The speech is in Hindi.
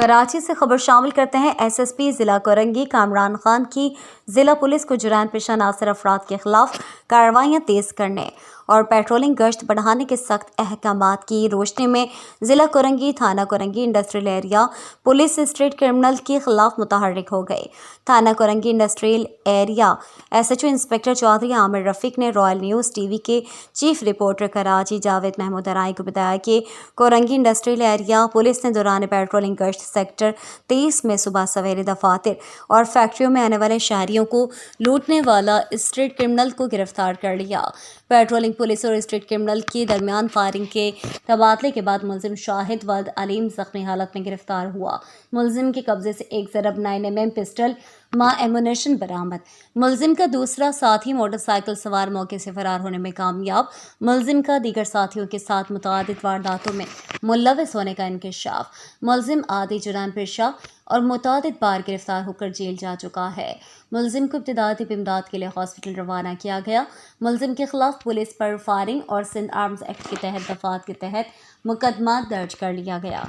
कराची से खबर शामिल करते हैं। एसएसपी जिला कोरंगी कामरान खान की जिला पुलिस को जुर्म पेशा नासिर अफराद के खिलाफ कार्रवाइयां तेज करने और पेट्रोलिंग गश्त बढ़ाने के सख्त अहकामात की रोशनी में जिला कोरंगी थाना Korangi industrial area police street criminal के खिलाफ मुतहर्रिक हो गए। थाना Korangi industrial area SHO inspector Chaudhry Aamir Rafiq ने रॉयल न्यूज़ टीवी के चीफ रिपोर्टर कराची जावेद महमूद अराई को बताया कि कोरंगी इंडस्ट्रियल एरिया पुलिस ने दौरान पेट्रोलिंग गश्त सेक्टर 23 में सुबह सवेरे दफातर और फैक्ट्रियों में आने वाले शहरियों को लूटने वाला स्ट्रीट क्रिमिनल को गिरफ्तार कर लिया। पेट्रोलिंग पुलिस और स्ट्रीट क्रिमिनल के दरमियान फायरिंग के तबादले के बाद मुलजिम शाहिद वल्द अलीम जख्मी हालत में गिरफ्तार हुआ। मुलजिम के कब्जे से एक ज़रब 9mm पिस्टल मां एमुनेशन बरामद। मुलजिम का दूसरा साथी मोटरसाइकिल सवार मौके से फरार होने में कामयाब। मुलजिम का दीगर साथियों के साथ मुतअद्दिद वारदातों में मुलव्वस होने का इंकशाफ। मुलजिम आदि जुर्म पेशा और मुतअद्दिद बार गिरफ्तार होकर जेल जा चुका है। मुलजिम को इब्तिदाई तिब्बी इमदाद के लिए हॉस्पिटल रवाना किया गया। मुलजिम के खिलाफ पुलिस पर फायरिंग और सिंध आर्म्स एक्ट के तहत दफात के तहत मुकदमा दर्ज कर लिया गया।